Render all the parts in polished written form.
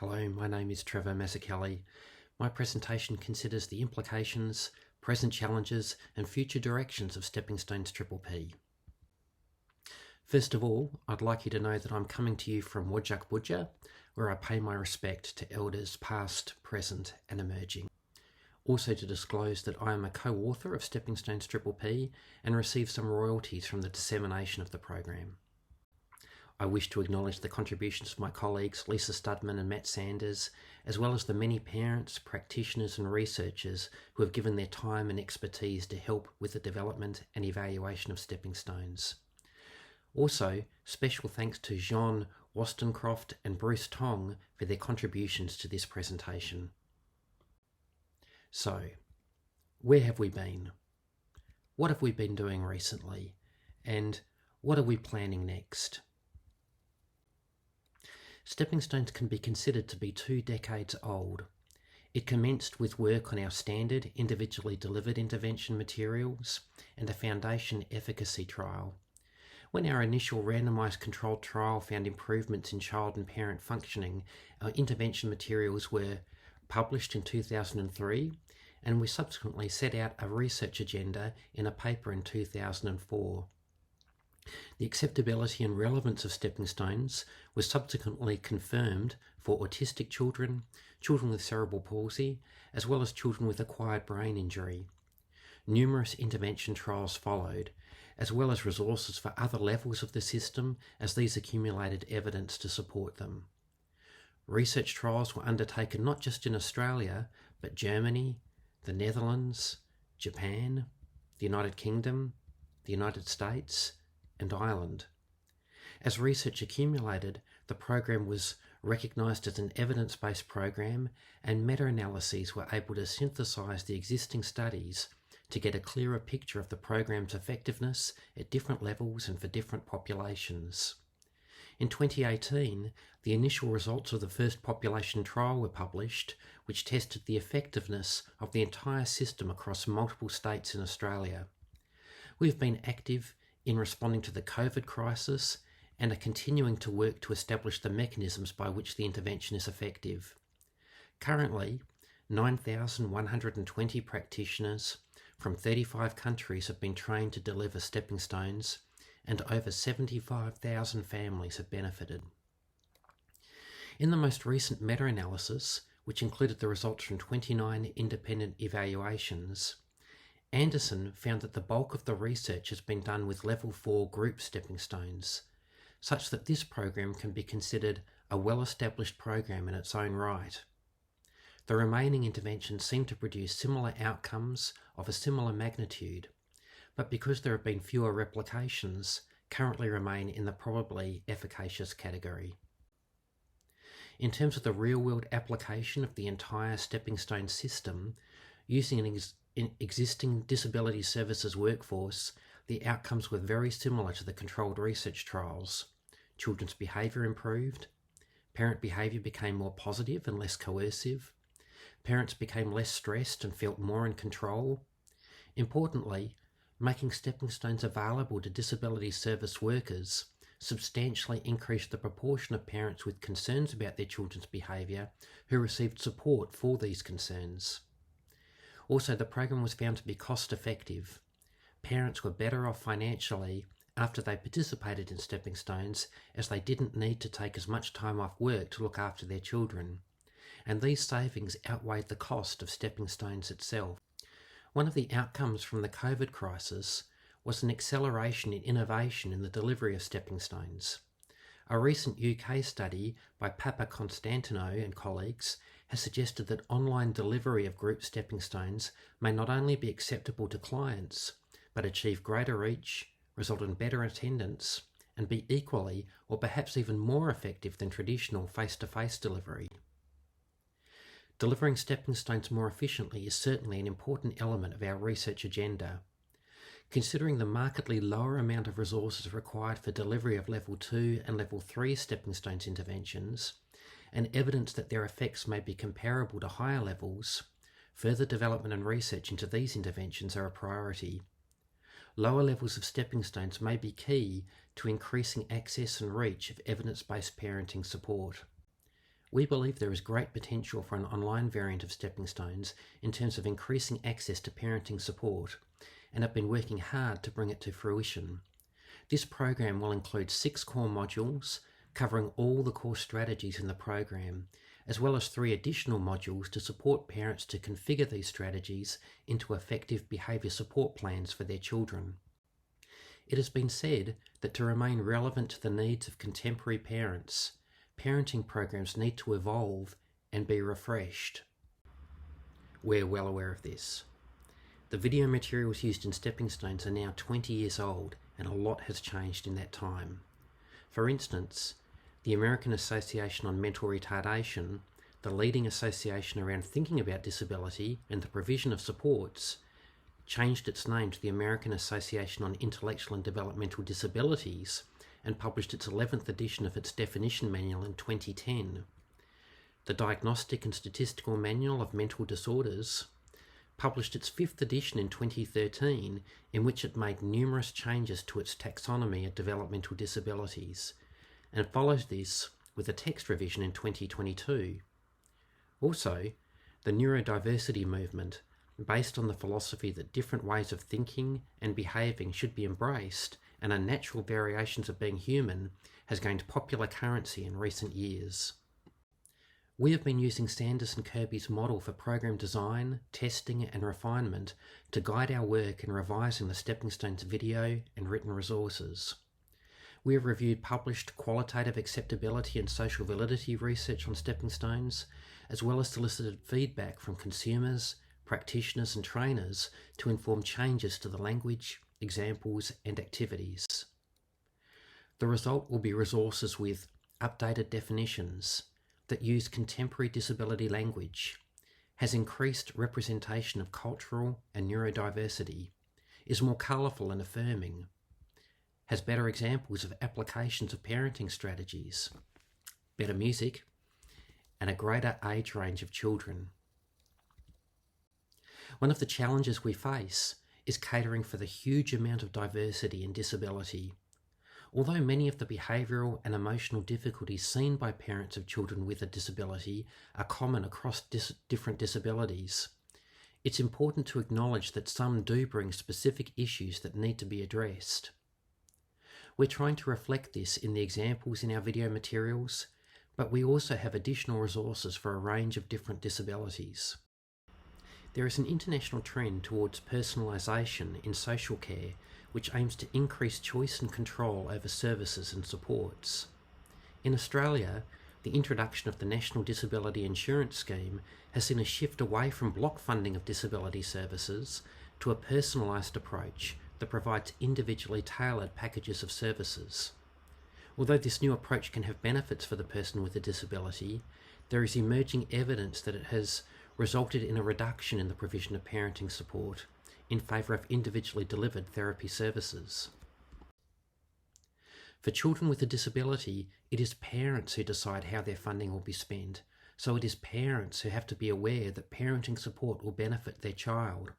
Hello, my name is Trevor Mazzucchelli. My presentation considers the implications, present challenges and future directions of Stepping Stones Triple P. First of all, I'd like you to know that I'm coming to you from Wodjuk, where I pay my respect to elders past, present and emerging. Also to disclose that I am a co-author of Stepping Stones Triple P and receive some royalties from the dissemination of the program. I wish to acknowledge the contributions of my colleagues Lisa Studman and Matt Sanders, as well as the many parents, practitioners and researchers who have given their time and expertise to help with the development and evaluation of Stepping Stones. Also, special thanks to Jean Wostencroft and Bruce Tong for their contributions to this presentation. So, where have we been? What have we been doing recently? And what are we planning next? Stepping Stones can be considered to be 2 decades old. It commenced with work on our standard individually delivered intervention materials and a foundation efficacy trial. When our initial randomised controlled trial found improvements in child and parent functioning, our intervention materials were published in 2003, and we subsequently set out a research agenda in a paper in 2004. The acceptability and relevance of Stepping Stones was subsequently confirmed for autistic children, children with cerebral palsy, as well as children with acquired brain injury. Numerous intervention trials followed, as well as resources for other levels of the system as these accumulated evidence to support them. Research trials were undertaken not just in Australia, but Germany, the Netherlands, Japan, the United Kingdom, the United States, and Ireland. As research accumulated, the program was recognised as an evidence-based program, and meta-analyses were able to synthesise the existing studies to get a clearer picture of the program's effectiveness at different levels and for different populations. In 2018, the initial results of the first population trial were published, which tested the effectiveness of the entire system across multiple states in Australia. We've been active in responding to the COVID crisis and are continuing to work to establish the mechanisms by which the intervention is effective. Currently, 9,120 practitioners from 35 countries have been trained to deliver Stepping Stones, and over 75,000 families have benefited. In the most recent meta-analysis, which included the results from 29 independent evaluations, Anderson found that the bulk of the research has been done with Level 4 group Stepping Stones, such that this program can be considered a well-established program in its own right. The remaining interventions seem to produce similar outcomes of a similar magnitude, but because there have been fewer replications, currently remain in the probably efficacious category. In terms of the real-world application of the entire Stepping Stone system, using an existing disability services workforce, the outcomes were very similar to the controlled research trials. Children's behaviour improved, parent behaviour became more positive and less coercive, parents became less stressed and felt more in control. Importantly, making Stepping Stones available to disability service workers substantially increased the proportion of parents with concerns about their children's behaviour who received support for these concerns. Also, the program was found to be cost-effective. Parents were better off financially after they participated in Stepping Stones, as they didn't need to take as much time off work to look after their children. And these savings outweighed the cost of Stepping Stones itself. One of the outcomes from the COVID crisis was an acceleration in innovation in the delivery of Stepping Stones. A recent UK study by Papa Constantino and colleagues has suggested that online delivery of group Stepping Stones may not only be acceptable to clients, but achieve greater reach, result in better attendance, and be equally or perhaps even more effective than traditional face-to-face delivery. Delivering Stepping Stones more efficiently is certainly an important element of our research agenda. Considering the markedly lower amount of resources required for delivery of Level 2 and Level 3 Stepping Stones interventions, and evidence that their effects may be comparable to higher levels, further development and research into these interventions are a priority. Lower levels of Stepping Stones may be key to increasing access and reach of evidence-based parenting support. We believe there is great potential for an online variant of Stepping Stones in terms of increasing access to parenting support, and have been working hard to bring it to fruition. This program will include 6 core modules covering all the core strategies in the program, as well as 3 additional modules to support parents to configure these strategies into effective behaviour support plans for their children. It has been said that to remain relevant to the needs of contemporary parents, parenting programs need to evolve and be refreshed. We're well aware of this. The video materials used in Stepping Stones are now 20 years old, and a lot has changed in that time. For instance, the American Association on Mental Retardation, the leading association around thinking about disability and the provision of supports, changed its name to the American Association on Intellectual and Developmental Disabilities and published its 11th edition of its definition manual in 2010. The Diagnostic and Statistical Manual of Mental Disorders published its 5th edition in 2013, in which it made numerous changes to its taxonomy of developmental disabilities, and follows this with a text revision in 2022. Also, the neurodiversity movement, based on the philosophy that different ways of thinking and behaving should be embraced and are natural variations of being human, has gained popular currency in recent years. We have been using Sanders and Kirby's model for program design, testing and refinement to guide our work in revising the Stepping Stones video and written resources. We have reviewed published qualitative acceptability and social validity research on Stepping Stones, as well as solicited feedback from consumers, practitioners and trainers to inform changes to the language, examples and activities. The result will be resources with updated definitions that use contemporary disability language, has increased representation of cultural and neurodiversity, is more colourful and affirming, has better examples of applications of parenting strategies, better music, and a greater age range of children. One of the challenges we face is catering for the huge amount of diversity and disability. Although many of the behavioural and emotional difficulties seen by parents of children with a disability are common across different disabilities, it's important to acknowledge that some do bring specific issues that need to be addressed. We're trying to reflect this in the examples in our video materials, but we also have additional resources for a range of different disabilities. There is an international trend towards personalisation in social care, which aims to increase choice and control over services and supports. In Australia, the introduction of the National Disability Insurance Scheme has seen a shift away from block funding of disability services to a personalised approach that provides individually tailored packages of services. Although this new approach can have benefits for the person with a disability, there is emerging evidence that it has resulted in a reduction in the provision of parenting support in favour of individually delivered therapy services. For children with a disability, it is parents who decide how their funding will be spent, so it is parents who have to be aware that parenting support will benefit their child,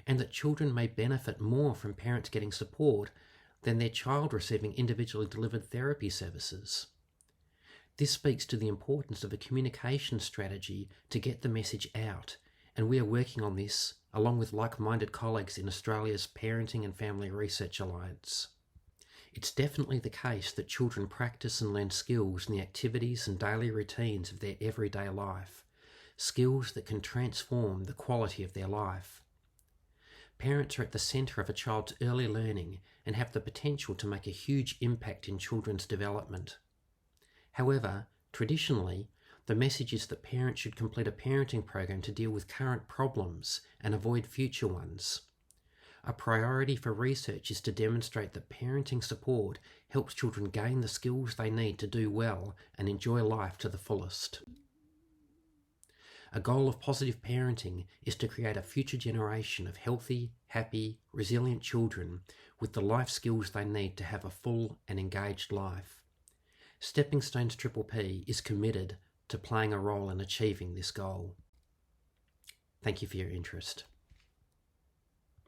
and that children may benefit more from parents getting support than their child receiving individually delivered therapy services. This speaks to the importance of a communication strategy to get the message out, and we are working on this along with like-minded colleagues in Australia's Parenting and Family Research Alliance. It's definitely the case that children practice and learn skills in the activities and daily routines of their everyday life, skills that can transform the quality of their life. Parents are at the centre of a child's early learning and have the potential to make a huge impact in children's development. However, traditionally, the message is that parents should complete a parenting program to deal with current problems and avoid future ones. A priority for research is to demonstrate that parenting support helps children gain the skills they need to do well and enjoy life to the fullest. A goal of positive parenting is to create a future generation of healthy, happy, resilient children with the life skills they need to have a full and engaged life. Stepping Stones PPP is committed to playing a role in achieving this goal. Thank you for your interest.